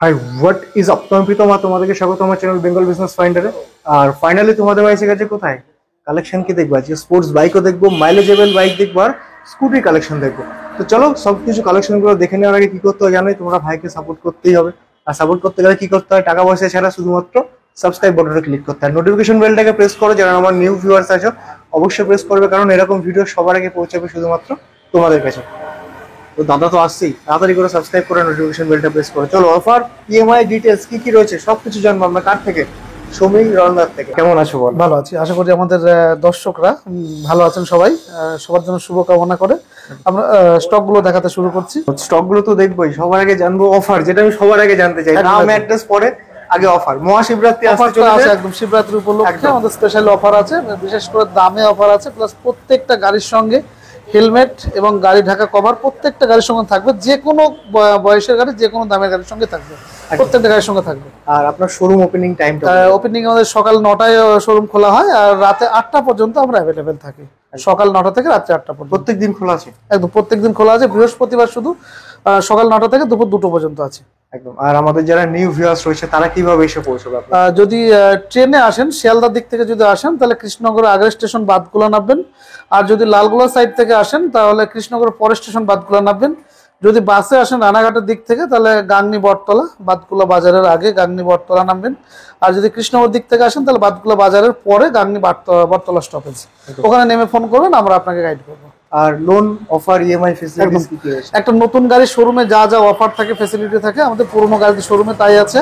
High what is up, আমি প্রীতমা, তোমাদেরকে স্বাগত আমার চ্যানেল বেঙ্গল বিজনেস ফাইন্ডারে। আর ফাইনালি তোমাদের এসে গেছে কোথায় কালেকশন কি দেখবো, আজকে স্পোর্টস বাইকও দেখবো, মাইলেজেবল বাইক দেখবো, আর স্কুটির কালেকশন দেখবো। তো চলো সবকিছু কালেকশন গুলো দেখে নেওয়ার আগে কি করতে হয় জানোই, তোমরা ভাইকে সাপোর্ট করতেই হবে। আর সাপোর্ট করতে গেলে কি করতে হয়, টাকা পয়সা ছাড়া শুধুমাত্র সাবস্ক্রাইব বাটনে ক্লিক করতে হয়, নোটিফিকেশন বেলটাকে প্রেস করো। যারা আমার নিউ ভিউয়ার্স আছো অবশ্যই প্রেস করবে, কারণ এরকম ভিডিও সবার আগে পৌঁছাবে শুধুমাত্র তোমাদের কাছে। তো দাদা তো আসছেই, তাড়াতাড়ি করে সাবস্ক্রাইব করে নোটিফিকেশন বেলটা প্রেস করো। চলো অফার, ইএমআই ডিটেলস কি কি রয়েছে সবকিছু জানবো আমরা কার থেকে, সমীর রনদার থেকে। কেমন আছো বল? ভালো আছি, আশা করি আমাদের দর্শকরা ভালো আছেন। সবাই সবার জন্য শুভকামনা করে আমরা স্টক গুলো দেখাতে শুরু করছি। স্টক গুলো তো দেখবোই, সবার আগে জানবো অফার, যেটা আমি সবার আগে জানতে চাই। নাম অ্যাড্রেস পরে আগে অফার। মহাশিবরাত্রি আসতে চলেছে, একদম শিবরাত্রি উপলক্ষে আমাদের স্পেশাল অফার আছে, বিশেষ করে দামে অফার আছে, প্লাস প্রত্যেকটা গাড়ির সঙ্গে হেলমেট এবং গাড়ি ঢাকা কভার প্রত্যেকটা গাড়ির সঙ্গে থাকবে। যে কোনো বয়সের গাড়ি, যে কোনো দামের গাড়ির সঙ্গে থাকবে, প্রত্যেকটা গাড়ির সঙ্গে থাকবে। আর আপনার শোরুম ওপেনিং টাইমটা? ওপেনিং আমাদের সকাল 9টায় শোরুম খোলা হয়, আর রাতে 8টা পর্যন্ত আমরা অ্যাভেলেবেল থাকি। সকাল 9টা থেকে রাত্রে 8টা পর্যন্ত প্রত্যেকদিন খোলা আছে? একদম প্রত্যেকদিন খোলা আছে, বৃহস্পতিবার শুধু সকাল 9টা থেকে দুপুর 2টো পর্যন্ত আছে একদম। আর আমাদের যারা নিউ ভিউয়ার্স রয়েছে তারা কিভাবে এসে পৌঁছবে? যদি ট্রেনে আসেন, শিয়ালদার দিক থেকে যদি আসেন তাহলে কৃষ্ণনগর আগের স্টেশন বাদকুলা নামবেন। আর যদি লালগোলা সাইড থেকে আসেন তাহলে কৃষ্ণনগর পরের স্টেশন বাদকুলা নামবেন। যদি বাসে আসেন রানাঘাটের দিক থেকে তাহলে গাংনী বটতলা, বাদকুলা বাজারের আগে গাংনী বটতলা নামবেন। আর যদি কৃষ্ণনগর দিক থেকে আসেন তাহলে বাদকুলা বাজারের পরে গাংনী বটতলা স্টপেজ, ওখানে নেমে ফোন করবেন, আমরা আপনাকে গাইড করবো। আর লোন অফার, ইএমআই ফেসিলিটিস কি কি রয়েছে? একটা নতুন গাড়ির শোরুমে যা যা অফার থাকে, ফ্যাসিলিটি থাকে, আমাদের পুরোনো গাড়ির শোরুমে তাই আছে।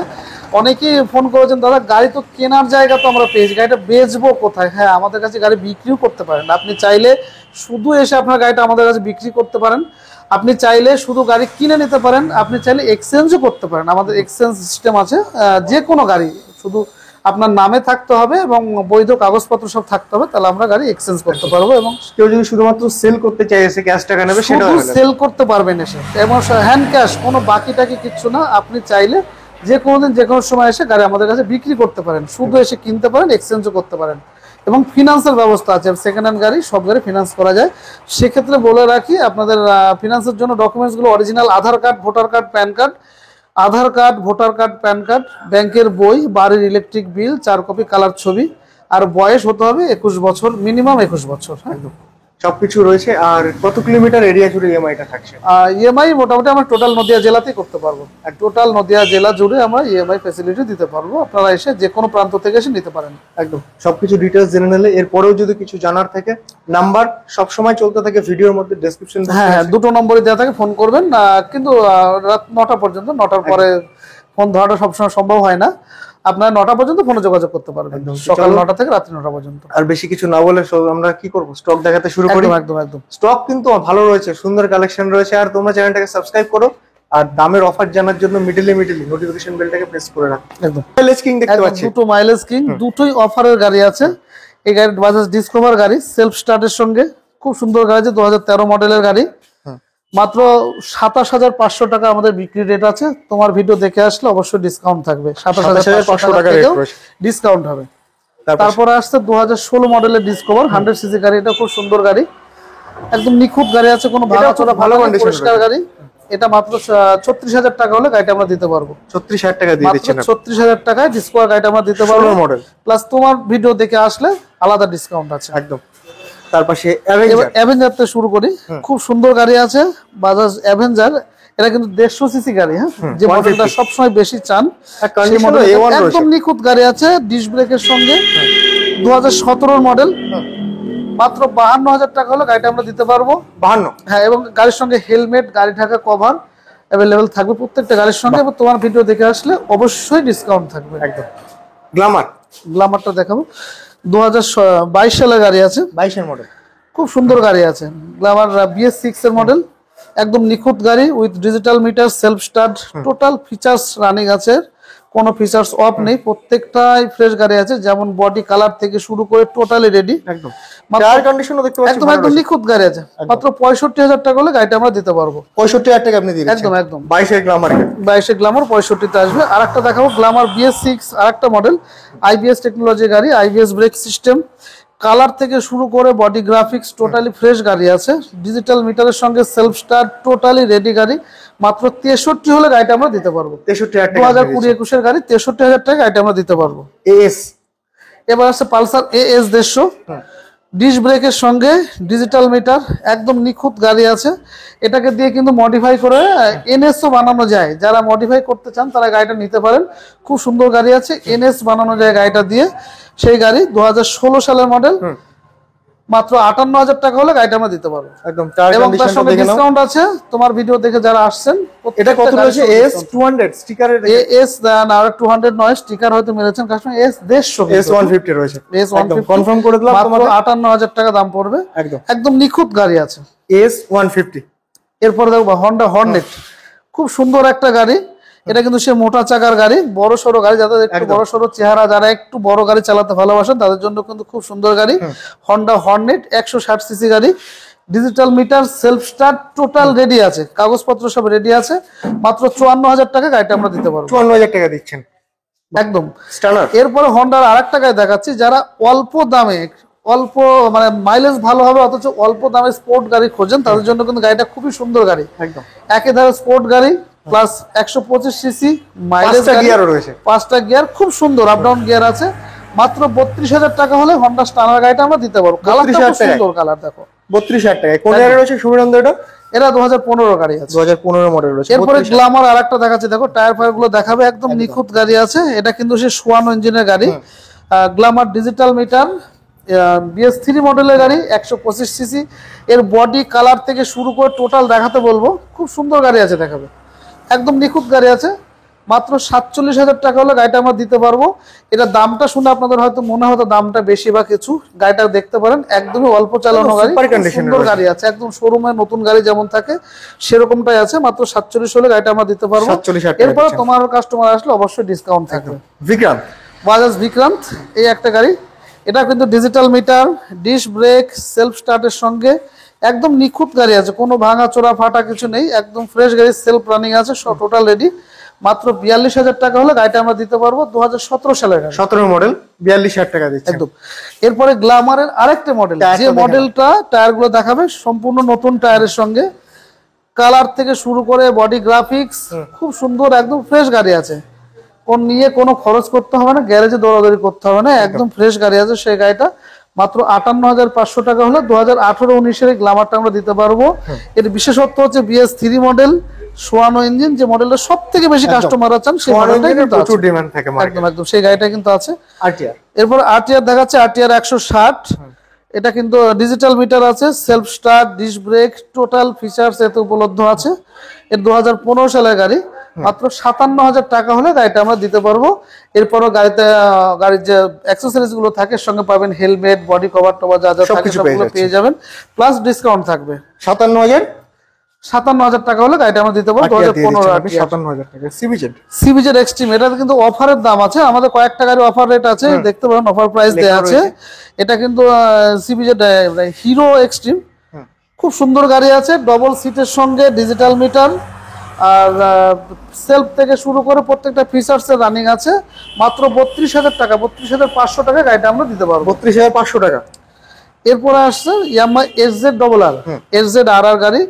অনেকেই ফোন করেছেন, দাদা গাড়ি তো কেনার জায়গা তো আমরা পেয়েছি, গাড়িটা বেচবো কোথায়? হ্যাঁ, আমাদের কাছে গাড়ি বিক্রিও করতে পারেন। আপনি চাইলে শুধু এসে আপনার গাড়িটা আমাদের কাছে বিক্রি করতে পারেন, আপনি চাইলে শুধু গাড়ি কিনে নিতে পারেন, আপনি চাইলে এক্সচেঞ্জও করতে পারেন। আমাদের এক্সচেঞ্জ সিস্টেম আছে। যে কোনো গাড়ি শুধু আপনার নামে থাকতে হবে এবং বৈধ কাগজপত্র সব থাকতে হবে, তাহলে আমরা গাড়ি এক্সচেঞ্জ করতে পারবো। এবং কেউ যদি শুধুমাত্র সেল করতে চাই, এসে ক্যাশ টাকা নেবে, সেটাও সেল করতে পারবেন এসে, এবং হ্যান্ড ক্যাশ, কোনো বাকি টাকি কিচ্ছু না। আপনি চাইলে যে কোনো দিন যে কোনো সময় এসে গাড়ি আমাদের কাছে বিক্রি করতে পারেন, শুধু এসে কিনতে পারেন, এক্সচেঞ্জও করতে পারেন। এবং ফিনান্সের ব্যবস্থা আছে, সেকেন্ড হ্যান্ড গাড়ি সব গাড়ি ফিনান্স করা যায়। সেক্ষেত্রে বলে রাখি, আপনাদের ফিনান্সের জন্য ডকুমেন্টসগুলো original Aadhaar card, voter card, PAN card, Aadhaar card, voter card, PAN card, ব্যাংকের বই, বাড়ির ইলেকট্রিক বিল, 4 কপি কালার ছবি, আর বয়স হতে হবে 21 বছর, মিনিমাম 21 বছর। একদম সবকিছু রয়েছে। আর কত কিলোমিটার এরিয়া জুড়ে ইএমআইটা থাকছে? ইএমআই মোটামুটি আমরা টোটাল নদিয়া জেলাতেই করতে পারবো। টোটাল নদিয়া জেলা জুড়ে আমরা ইএমআই ফ্যাসিলিটি দিতে পারবো, আপনারা এসে যে কোনো প্রান্ত থেকে এসে নিতে পারেন। একদম সবকিছু ডিটেলস জেনে নিলে, এরপরেও যদি কিছু জানার থাকে, নাম্বার সবসময় চলতে থাকে ভিডিওর মধ্যে, ডেসক্রিপশন। হ্যাঁ, দুটো নম্বরে দেওয়া থাকে, ফোন করবেন। কিন্তু রাত 9টা পর্যন্ত, 9টার পরে ফোন ধরাটা সবসময় সম্ভব হয় না। আপনার 9টা পর্যন্ত ফোনে যোগাযোগ করতে পারবেন, সকাল 9টা থেকে রাত্রি 9টা পর্যন্ত। আর বেশি কিছু না বলে আমরা কি করবো, স্টক দেখাতে শুরু করি। একদম একদম। স্টক কিন্তু ভালো রয়েছে, সুন্দর কালেকশন রয়েছে। আর তোমরা চ্যানেলটাকে সাবস্ক্রাইব করো, আর দামের অফার জানার জন্য মিডলে নোটিফিকেশন বেলটাকে প্রেস করে রাখো। একদম মাইলেজ কিং দেখতে পাচ্ছি, দুটো মাইলেজ কিং, দুটোই অফারের গাড়ি আছে। এই গাড়ি বাজাজ ডিসকভার গাড়ি, সেলফ স্টার্টের সঙ্গে, খুব সুন্দর গাড়ি আছে, 2013 মডেলের গাড়ি। মাত্র 27,500 টাকা আমাদের বিক্রি রেট আছে। তোমার ভিডিও দেখে আসলে অবশ্যই ডিসকাউন্ট থাকবে, 27,500 টাকা ডিসকাউন্ট হবে। তারপরে আসছে 2016 মডেলের ডিসকভার 100 সিসি গাড়ি। এটা খুব সুন্দর গাড়ি, একদম নিখুঁত গাড়ি আছে, কোনো ভাঙাচোরা, ভালো পরিষ্কার গাড়ি। এটা মাত্র 36,000 টাকা হলে গাড়িটা আমরা দিতে পারবো। 36,000 টাকা দিয়ে দিচ্ছেন? 36,000 টাকায় ডিসকভার গাড়িটা আমরা দিতে পারবো মডেল, প্লাস তোমার ভিডিও দেখে আসলে আলাদা ডিসকাউন্ট আছে। একদম। তার পাশে অ্যাভেঞ্জার থেকে শুরু করি, খুব সুন্দর গাড়ি আছে বাজাজ অ্যাভেঞ্জার। এটা কিন্তু 150 সিসি গাড়ি। হ্যাঁ, যে মডেলটা সবসময় বেশি চান সেই মডেল, একদম নিখুঁত গাড়ি আছে, ডিস্ক ব্রেকের সঙ্গে, 2017 মডেল। মাত্র 52,000 টাকা হলে গাড়িটা আমরা দিতে পারবো। 52? হ্যাঁ, এবং গাড়ির সঙ্গে হেলমেট, গাড়ি ঢাকা কভার অ্যাভেলেবেল থাকবে প্রত্যেকটা গাড়ির সঙ্গে। এবং তোমার ভিডিও দেখে আসলে অবশ্যই ডিসকাউন্ট থাকবে। একদম। গ্ল্যামারটা দেখাবো, 2022 সালের গাড়ি আছে, 22 এর মডেল, খুব সুন্দর গাড়ি আছে। গ্ল্যামার BS6 এর মডেল, একদম নিখুঁত গাড়ি, with digital meter, self start, total features running আছে, কোনো ফিচার্স অফ নেই, প্রত্যেকটাই ফ্রেশ গাড়ি আছে। যেমন বডি কালার থেকে শুরু করে টোটালি রেডি। একদম টায়ার কন্ডিশনও দেখতে পাচ্ছি, একদম নিখুঁত গাড়ি আছে। মাত্র 65,000 টাকা হলে গাড়িটা আমরা দিতে পারবো। 65,000 টাকা আপনি দিবেন? একদম একদম। 22 এর গ্ল্যামার, 22 এর গ্ল্যামার 65 তে আসবে। আরেকটা দেখাবো, গ্ল্যামার BS6 আরেকটা মডেল, IBS টেকনোলজি গাড়ি, IBS ব্রেক সিস্টেম, কালার থেকে শুরু করে বডি গ্রাফিক্স টোটালি ফ্রেশ গাড়ি আছে, ডিজিটাল মিটারের সঙ্গে সেলফ স্টার্ট, টোটালি রেডি গাড়ি। মাত্র 63 হলে গাড়িটা আমরা দিতে পারবো। 63,000 টাকা 2020-21 গাড়ি 63,000 টাকা গাড়িটা আমরা দিতে পারবো। এএস এবার আছে পালসার AS 150 ডিশ ব্রেকের সঙ্গে ডিজিটাল মিটার, একদম নিখুঁত গাড়ি আছে। এটাকে দিয়ে কিন্তু মডিফাই করে NS ও বানানো যায়, যারা মডিফাই করতে চান তারা গাড়িটা নিতে পারেন। খুব সুন্দর গাড়ি আছে, NS বানানো যায় গাড়িটা দিয়ে। সেই গাড়ি 2016 সালের মডেল, মাত্র 58,000 টাকা হলে গাড়িটা আমরা দিতে পারবো একদম। এবং তার সঙ্গে ডিসকাউন্ট আছে। তোমার ভিডিও দেখে যারা আসছেন, এটা কত রয়েছে? AS 200 স্টিকারের AS আর 200 নয়, স্টিকার হয়তো মেরেছেন কাস্টমার। AS 150 AS 150 রয়েছে। AS 150 কনফার্ম করে দিলাম, মাত্র 58,000 টাকা দাম পড়বে। একদম একদম নিখুঁত গাড়ি আছে AS 150। এরপরে দেখো হন্ডা হর্নেট, খুব সুন্দর একটা গাড়ি। এটা কিন্তু সে মোটা চাকার গাড়ি, বড় সড়ো গাড়ি, যাদের একটু বড় সড়ো চেহারা, যারা একটু বড় গাড়ি চালাতে ভালোবাসেন তাদের জন্য কিন্তু খুব সুন্দর গাড়ি। হন্ডা হর্নেট 160 সিসি গাড়ি, digital meter, self start, total ready আছে, কাগজপত্র সব রেডি আছে। মাত্র 54,000 টাকা গাড়িটা আমরা দিতে পারবো। 54,000 টাকা দিচ্ছেন একদম স্ট্যান্ডার্ড। এরপরে হন্ডার আরেকটা গাড়ি দেখাচ্ছি, যারা অল্প দামে, অল্প মানে মাইলেজ ভালো হবে অথচ অল্প দামে স্পোর্ট গাড়ি খোঁজেন, তাদের জন্য কিন্তু গাড়িটা খুবই সুন্দর গাড়ি। একদম একই ধারে স্পোর্ট গাড়ি প্লাস 125 সিসি মাইলেজ, 5টা গিয়ারও রয়েছে, 5টা গিয়ার, খুব সুন্দর আপ ডাউন গিয়ার আছে। মাত্র 32,000 টাকা হলে হন্ডা স্টানার গাড়িটা আমরা দিতে পারবো। কালারটা খুব সুন্দর কালার, দেখো 32,000 টাকা। কোন ইয়ারে রয়েছে সুবিনন্দ? এটা 2015 গাড়ি আছে, 2015 মডেল রয়েছে। এরপরে গ্ল্যামার আরেকটা দেখাচ্ছি, দেখো টায়ার ফায়ার গুলো দেখাবে, একদম নিখুঁত গাড়ি আছে। এটা কিন্তু সে সোয়ানো ইঞ্জিনের গাড়ি, গ্ল্যামার ডিজিটাল মিটার, BS3 মডেলের গাড়ি, 125 সিসি। এর বডি কালার থেকে শুরু করে টোটাল দেখাতে বলবো, খুব সুন্দর গাড়ি আছে, দেখাবে, একদম নিখুঁত গাড়ি আছে। মাত্র 47,000 টাকা হলে গাড়িটা আমরা দিতে পারবো। এটা দামটা শুনে আপনাদের হয়তো মনে হতো দামটা বেশি বা কিছু, গাড়িটা দেখতে পারেন, একদমই অল্প চালানো গাড়ি, সুন্দর গাড়ি আছে, একদম শোরুমে নতুন গাড়ি যেমন থাকে সেরকমটাই আছে। মাত্র 47 হলে গাড়িটা আমরা দিতে পারবো। এরপরে তোমার কাস্টমার আসলে অবশ্যই ডিসকাউন্ট থাকবে। বিক্রান্ত, বাজাজ বিক্রান্ত, এই একটা গাড়ি, এটা কিন্তু digital meter, disc brake, self স্টার্টের সঙ্গে একদম নিখুঁত গাড়ি আছে, কোনো ভাঙা চোরা ফাটা কিছু নেই, একদম ফ্রেশ গাড়ি, সেলফ রানিং আছে, সব টোটাল রেডি। মাত্র 42,000 টাকা হলে গাড়িটা আমরা দিতে পারবো। 2017 সালের গাড়ি, 17 মডেল, 42,000 টাকা দিচ্ছে একদম। এরপরে গ্ল্যামারের আরেকটা মডেল, যে মডেলটা টায়ার গুলো দেখাবে সম্পূর্ণ নতুন টায়ারের সঙ্গে, কালার থেকে শুরু করে বডি গ্রাফিক্স খুব সুন্দর, একদম ফ্রেশ গাড়ি আছে, কোন নিয়ে কোনো খরচ করতে হবে না, গ্যারেজে দৌড়াদৌড়ি করতে হবে না, একদম ফ্রেশ গাড়ি আছে সেই গাড়িটা। মাত্র 58,500 টাকা হলে 2018-19 গ্ল্যামারটা আমরা দিতে পারবো। এর বিশেষত্ব হচ্ছে BS3 মডেল, সোয়ানো ইঞ্জিন, যে মডেলটা সব থেকে বেশি কাস্টমার আছেন সেই মডেলটাই কিন্তু প্রচুর ডিমান্ড থাকে একদম একদম সেই গাড়িটা কিন্তু আছে। RTR, এরপর RTR দেখাচ্ছে, RTR 160, এটা কিন্তু ডিজিটাল মিটার আছে, self start, disc brake, total features এতে উপলব্ধ আছে। এর 2015 সালের গাড়ি, মাত্র 57,000 টাকা হলে গাড়িটা আমরা দিতে পারবো। এরপরও গাড়িতে গাড়ির যে অ্যাক্সেসরিজ গুলো থাকে সঙ্গে পাবেন, হেলমেট, বডি কভার টভার যা যা থাকে সবগুলো পেয়ে যাবেন, প্লাস ডিসকাউন্ট থাকবে। 57,000 টাকা হলে গাড়িটা আমরা দিতে পারবো। 57,000 টাকা। সিবিজেড এক্সট্রিম, এটা কিন্তু অফারের দাম আছে, আমাদের কয়েকটা গাড়ি অফার রেট আছে, দেখতে পারেন অফার প্রাইস দেওয়া আছে। এটা কিন্তু সিবিজেড হিরো এক্সট্রিম, খুব সুন্দর গাড়ি আছে, ডবল সিটের সঙ্গে ডিজিটাল মিটার, আর সেলফ থেকে শুরু করে প্রত্যেকটা ফিচার্স এর রানিং আছে। মাত্র 32,000 টাকা, 32,500 টাকা গাড়িটা আমরা দিতে পারবো। 32,500 টাকা। এরপরে আসছে ইয়ামাহা SZ-RR, SZ-RR গাড়ি,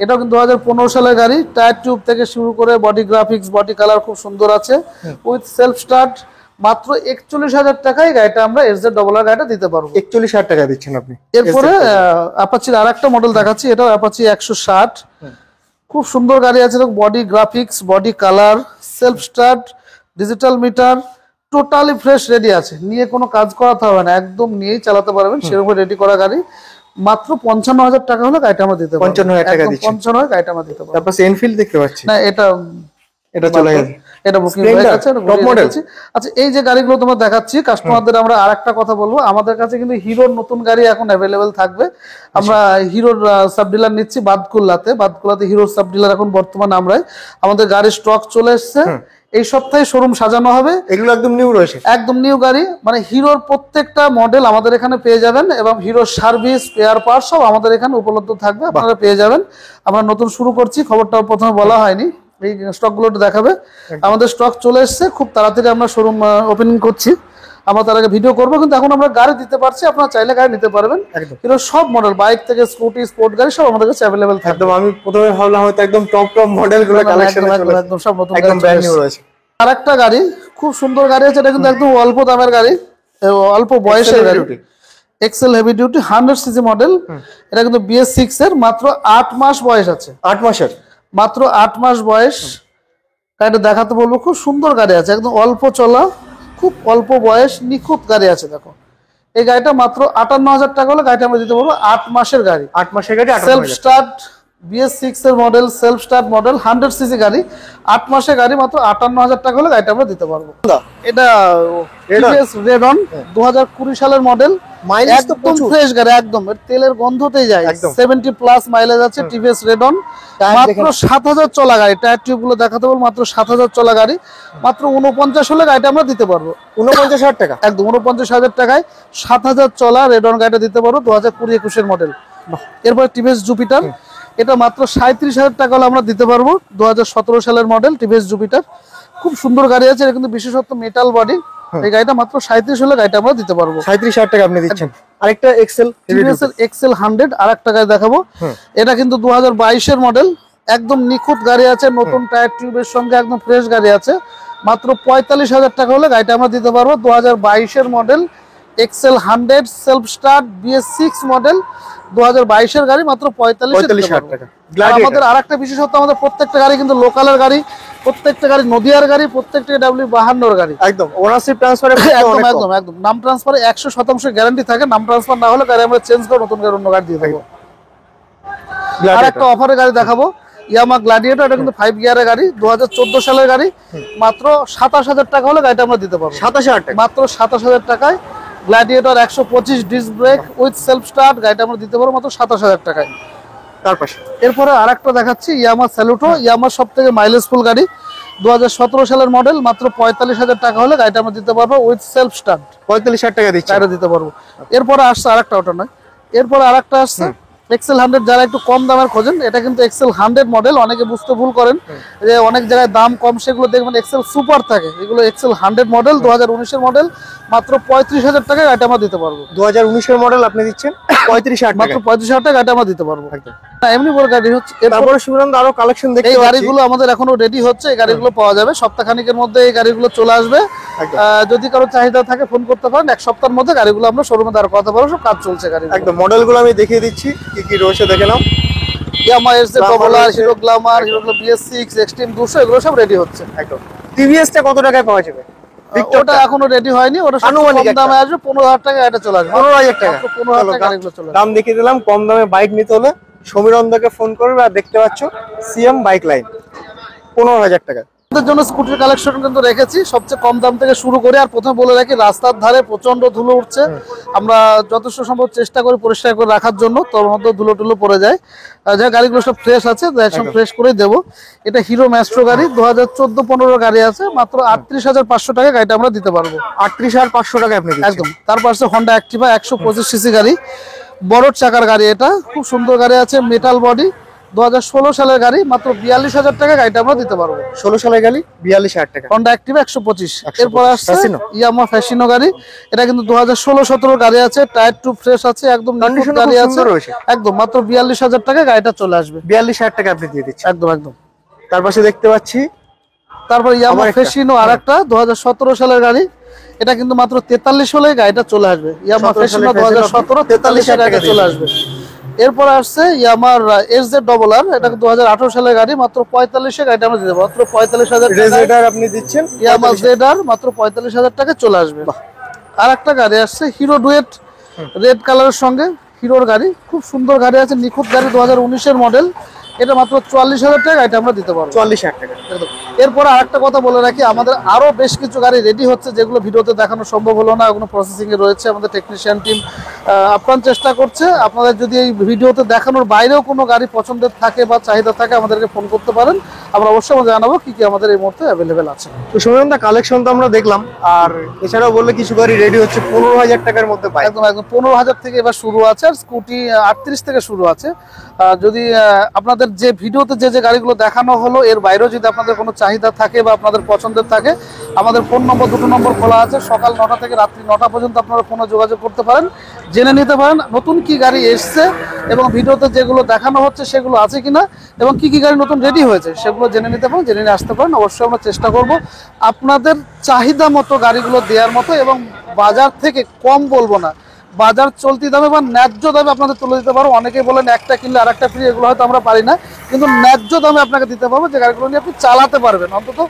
এটাও কিন্তু 2015 সালের গাড়ি, টায়ার টিউব থেকে শুরু করে বডি গ্রাফিক্স, বডি কালার খুব সুন্দর আছে, উইথ সেলফ স্টার্ট। মাত্র 41,000 টাকায় গাড়িটা আমরা SZ-RR গাড়িটা দিতে পারবো। 41,000 টাকা দিচ্ছেন আপনি। এরপরে অ্যাপাচির আরেকটা মডেল দেখাচ্ছি, এটাও অ্যাপাচি 160, খুব সুন্দর গাড়ি আছে, body graphics, body colour, self start, digital meter, totally fresh ready আছে, নিয়ে কোনো কাজ করাতে হবে না, একদম নিয়েই চালাতে পারবেন সেরকম রেডি করা গাড়ি। মাত্র 55,000 টাকা হলে গাড়িটা আমরা দিতে পারবো। 55,000 টাকা দিচ্ছেন। 55,000 গাড়িটা আমরা দিতে পারবো। তারপর এনফিল্ড দেখতে পাচ্ছি, না এটা চলে গেছে, এটা বুকিং হয়ে গেছে, টপ মডেল। আচ্ছা, এই যে গাড়িগুলো তোমরা দেখাচ্ছি, কাস্টমারদের আমরা আরেকটা কথা বলবো, আমাদের কাছে কিন্তু হিরোর নতুন গাড়ি এখন অ্যাভেলেবেল থাকবে। আমরা হিরোর সাব ডিলার নিচ্ছি বাদকুল্লাতে, হিরোর সাব ডিলার এখন বর্তমানে আমরাই, আমাদের গাড়ির স্টক চলে এসেছে, এই সপ্তাহে শোরুম সাজানো হবে। এগুলো একদম নিউ রয়েছে, একদম নিউ গাড়ি, মানে হিরোর প্রত্যেকটা মডেল আমাদের এখানে পেয়ে যাবেন, এবং হিরোর সার্ভিস, স্পেয়ার পার্টস সব আমাদের এখানে উপলব্ধ থাকবে, আপনারা পেয়ে যাবেন। আমরা নতুন শুরু করছি, খবরটা প্রথমে বলা হয়নি, এই স্টক গুলো দেখাবে। আমাদের স্টক চলে এসেছে, খুব তাড়াতাড়ি আমরা শোরুম ওপেনিং করছি। আমরা তার আগে ভিডিও করবো, কিন্তু এখন আমরা গাড়ি দিতে পারছি, আপনারা চাইলে গাড়ি নিতে পারবেন। একদম হিরোর সব মডেল, বাইক থেকে স্কুটি, স্পোর্ট গাড়ি সব আমাদের কাছে অ্যাভেলেবেল থাকবে। একদম, আমি প্রথমে ভাবলাম হয়তো একদম টপ মডেল গুলো কালেকশন একদম সব নতুন একদম ব্র্যান্ড নিউ রয়েছে। আরেকটা গাড়ি খুব সুন্দর গাড়ি আছে, এটা কিন্তু একদম অল্প দামের গাড়ি, অল্প বয়সের গাড়ি, XL heavy duty 100 CC model. এটা কিন্তু BS6 এর, মাত্র 8 মাস বয়স আছে। 8 মাসের, মাত্র 8 মাস বয়স। গাড়িটা দেখাতে বলবো, খুব সুন্দর গাড়ি আছে, একদম অল্প চলা, খুব অল্প বয়স, নিখুঁত গাড়ি আছে। দেখো এই গাড়িটা মাত্র 58,000 টাকা হলে গাড়িটা আমরা দিতে পারবো। 8 মাসের গাড়ি, 8 মাসের গাড়ি, সেলফ স্টার্ট BS6 এর model, self start model, 100 CC গাড়ি, 8 মাসের গাড়ি, মাত্র 58,000 টাকা হলে গাড়িটা আমরা দিতে পারবো। এটা TVS রেডন 2020 সালের মডেল, মাইলেজ তো একদম ফ্রেশ গাড়ি, একদম তেলের গন্ধতেই যায়, 70 প্লাস মাইলেজ আছে। TVS রেডন মাত্র 7,000 চলা গাড়ি, টায়ার টিউব গুলো দেখাতে বল, মাত্র 7,000 চলা গাড়ি, মাত্র 49 হলে গাড়িটা আমরা দিতে পারবো। 49,000 টাকা, একদম 49,000 টাকায় 7,000 চলা রেডন গাড়িটা দিতে পারবো, 2020-21 এর মডেল। এরপর TVS জুপিটার, এটা মাত্র 37,000 টাকা হলে আমরা দিতে পারবো, 2017 সালের মডেল TVS জুপিটার। খুব সুন্দর গাড়ি আছে, এটা কিন্তু বিশেষত্ব মেটাল বডি। এই গাড়িটা মাত্র 37 হলে গাড়িটা আমরা দিতে পারবো। 37,000 টাকা আপনি দিচ্ছেন। আরেকটা এক্সেল TVS এর এক্সেল 100 আরেকটা গাড়ি দেখাবো। এটা কিন্তু 2022 এর মডেল, একদম নিখুঁত গাড়ি আছে, নতুন টায়ার টিউবের সঙ্গে একদম ফ্রেশ গাড়ি আছে। মাত্র 45,000 টাকা হলে গাড়িটা আমরা দিতে পারবো, 2022 এর model, XL 100 self start BS6 model, 2022 এর গাড়ি, মাত্র 45,000 টাকা। আমাদের আরেকটা বিশেষত্ব, আমাদের প্রত্যেকটা গাড়ি কিন্তু লোকালের গাড়ি, প্রত্যেকটা গাড়ি নদিয়ার গাড়ি, প্রত্যেকটা W52 গাড়ি। একদম ওনারশিপ ট্রান্সফারে একদম একদম একদম নাম ট্রান্সফারে 100% গ্যারান্টি থাকে। নাম ট্রান্সফার না হলে গাড়ি আমরা চেঞ্জ করে নতুন গাড়ি অন্য গাড়ি দিয়ে দেবো। আর একটা অফারের গাড়ি দেখাবো, ইয়ামা গ্ল্যাডিয়েটর, এটা কিন্তু 5 গিয়ারের গাড়ি, 2014 সালের গাড়ি, মাত্র 27,000 টাকা হলে গাড়িটা আমরা দিতে পারবো। 27,000 টাকা, মাত্র 27,000 টাকায় gladiator 125 disc brake with self start, গাড়িটা আমরা দিতে পারবো মাত্র 27,000 টাকায়। তার পাশে এরপরে আরেকটা দেখাচ্ছি, ইয়ামা স্যালুটো, ইয়ামার সব থেকে মাইলেজ ফুল গাড়ি, 2017 সালের মডেল, মাত্র 45,000 টাকা হলে গাড়িটা আমরা দিতে পারবো উইথ সেলফ স্টার্ট। 45,000 টাকা দিচ্ছি, গাড়িটা দিতে পারবো। এরপরে আসছে আরেকটা, ওটা নয়, এরপরে আরেকটা আসছে এক্সেল 100, যারা একটু কম দামের খোঁজেন। এটা কিন্তু এক্সেল 100 মডেল, অনেকে বুঝতে ভুল করেন যে অনেক জায়গায় দাম কম, সেগুলো দেখবেন এক্সেল সুপার থাকে, এগুলো এক্সেল 100 মডেল, 2019 এর মডেল, মাত্র 35,000 টাকা গাড়িটা আমরা দিতে পারবো। 2019 এর মডেল আপনি দিচ্ছেন 35,000 টাকা, মাত্র 35,000 টাকা গাড়িটা আমরা দিতে পারবো। এমনি বড় গাড়ি হচ্ছে। তারপরে শিবরান আরো কালেকশন দেখতে এই পাচ্ছি, গাড়িগুলো আমাদের এখনো রেডি হচ্ছে, এই গাড়িগুলো পাওয়া যাবে সপ্তাহখানেকের মধ্যে, এই গাড়িগুলো চলে আসবে। যদি কারো চাহিদা থাকে ফোন করতে পারেন, এক সপ্তাহের মধ্যে গাড়িগুলো আমরা শোরুমে দাঁড় করাতে পারবো, সব কাজ চলছে গাড়ি। একদম মডেলগুলো আমি দেখিয়ে দিচ্ছি কি কি রয়েছে, দেখে নাও। ইয়ামা এসে popular, hero glamour, hero BS6 extreme 200, এগুলো সব রেডি হচ্ছে। একদম টিভিএস টা কত টাকায় পাওয়া যাবে? ওটা এখনো রেডি হয়নি, ওটা আনুমানিক দামে আসবে, 15,000 টাকা এটা চলে আসবে। 15,000 টাকা, 15,000 টাকা গাড়িগুলো চলে আসবে। দাম দেখিয়ে দিলাম। কম দামে বাইক নিতে হলে সমীরন্দকে ফোন করবে। আর দেখতে পাচ্ছ সিএম বাইক লাইন, 15,000 টাকা। আমাদের জন্য স্কুটির কালেকশন কিন্তু রেখেছি সবচেয়ে কম দাম থেকে শুরু করে। আর প্রথমে বলে রাখি, রাস্তার ধারে প্রচন্ড ধুলো উঠছে, আমরা যথেষ্ট সম্ভব চেষ্টা করি পরিষ্কার করে রাখার জন্য, তোর মধ্যে ধুলো টুলো পড়ে যায়। যা গাড়িগুলো সব ফ্রেশ আছে, একদম ফ্রেশ করেই দেবো। এটা হিরো ম্যাস্ট্রো গাড়ি, 2014-15 গাড়ি আছে, মাত্র 38,500 টাকা গাড়িটা আমরা দিতে পারবো। 38,500 টাকা আপনি একদম। তার পাশে হন্ডা অ্যাক্টিভা 125 সিসি গাড়ি, বড় চাকার গাড়ি, এটা খুব সুন্দর গাড়ি আছে, মেটাল বডি, 2016 সালের গাড়ি, মাত্র 42,000 টাকা গাড়িটা আমরা দিতে পারবো। 16 সালের গাড়ি, 42,000 টাকা। হন্ডা অ্যাক্টিভা 125। এরপর আসছে ইয়ামা ফ্যাসিনো গাড়ি, এটা কিন্তু 2016-17 গাড়ি আছে, টায়ার টু ফ্রেশ আছে, একদম কন্ডিশন গাড়ি আছে, একদম মাত্র 42,000 টাকা গাড়িটা চলে আসবে। 42,000 টাকা আপনি দিয়ে দিচ্ছেন। একদম একদম। তার পাশে দেখতে পাচ্ছি তারপর ইয়ামা ফ্যাসিনো আরেকটা, 2017 সালের গাড়ি, এটা কিন্তু মাত্র 43 হলে গাড়িটা চলে আসবে। ইয়ামা ফ্যাসিনো 2017, 43,000 টাকা চলে আসবে। এরপর আসছে ইয়ামার SZ-RR, এটা 2018 সালের গাড়ি, মাত্র 45,000 গাড়িটা আমরা দিতে পারবো, মাত্র 45,000 টাকা আপনি দিচ্ছেন। ইয়ামা ZR মাত্র 45,000 টাকা চলে আসবে। আর একটা গাড়ি আসছে হিরো ডুয়েট, রেড কালারের সঙ্গে, হিরোর গাড়ি, খুব সুন্দর গাড়ি আছে, নিখুঁত গাড়ি, 2019 এর মডেল, এটা মাত্র 44,000 টাকা গাড়িটা আমরা দিতে পারবো। 44,000 টাকা। এরপর আরেকটা কথা বলে রাখি, আমাদের আরো বেশ কিছু গাড়ি রেডি হচ্ছে, যেগুলো ভিডিওতে দেখানো সম্ভব হলো না, ওগুলো প্রসেসিং এ রয়েছে। আমাদের টেকনিশিয়ান টিম আপ্রাণ চেষ্টা করছে। আপনাদের যদি এই ভিডিওতে দেখানোর বাইরেও কোনো গাড়ি পছন্দের থাকে বা চাহিদা থাকে আমাদেরকে ফোন করতে পারেন, আমরা অবশ্যই আমরা জানাবো কি কি আমাদের এই মুহূর্তে অ্যাভেলেবেল আছে। তো সুমন দা, কালেকশন তো আমরা দেখলাম, আর এছাড়াও বললে কিছু গাড়ি রেডি হচ্ছে 15,000 টাকার মধ্যে পাই। একদম একদম 15,000 থেকে এবার শুরু আছে, আর স্কুটি 38 থেকে শুরু আছে। যদি আপনাদের যে ভিডিওতে যে যে গাড়িগুলো দেখানো হলো এর বাইরেও যদি আপনাদের কোনো চাহিদা থাকে বা আপনাদের পছন্দের থাকে, আমাদের ফোন নম্বর, দুটো নম্বর খোলা আছে। সকাল 9টা থেকে রাত্রি 9টা পর্যন্ত আপনারা ফোনে যোগাযোগ করতে পারেন, জেনে নিতে পারেন নতুন কি গাড়ি এসছে এবং ভিডিওতে যেগুলো দেখানো হচ্ছে সেগুলো আছে কিনা এবং কি কি গাড়ি নতুন রেডি হয়েছে সেগুলো জেনে নিতে পারেন, জেনে নিয়ে আসতে পারেন। অবশ্যই আমরা চেষ্টা করব আপনাদের চাহিদা মতো গাড়িগুলো দেওয়ার মতো, এবং বাজার থেকে কম বলবো না, বাজার চলতি দামে বা ন্যায্য দামে আপনাদের তুলে দিতে পারবো। অনেকেই বলেন একটা কিনলে আর একটা ফ্রি, এগুলো হয়তো আমরা পারি না, কিন্তু ন্যায্য দামে আপনাকে দিতে পারবো যে গাড়িগুলো নিয়ে আপনি চালাতে পারবেন, অন্তত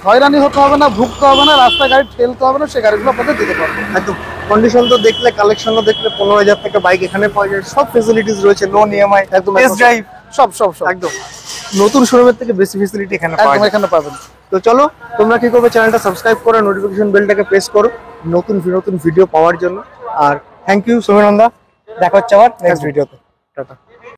হয়রানি হতে হবে না, ভুগতে হবে না, রাস্তায় গাড়ি ঠেলতে হবে না, সেই গাড়িগুলো আপনাদের দিতে পারবো। একদম কন্ডিশন তো দেখলে, কালেকশনও দেখলে 15,000 টাকা বাইক এখানে পাওয়া যায়, সব ফেসিলিটিস রয়েছে, লোন, ইএমআই, একদম টেস্ট ড্রাইভ, সব সব সব একদম নতুন শোরুমের থেকে বেশি ফেসিলিটি এখানে পাওয়া একদম যায়। এখানে পাবেন। তো চলো, তোমরা কি করবে, চ্যানেলটা সাবস্ক্রাইব করো, নোটিফিকেশন বেলটাকে প্রেস করো নতুন নতুন ভিডিও পাওয়ার জন্য। আর থ্যাংক ইউ সুমন দা, দেখা হচ্ছে আবার নেক্সট ভিডিওতে। টাটা।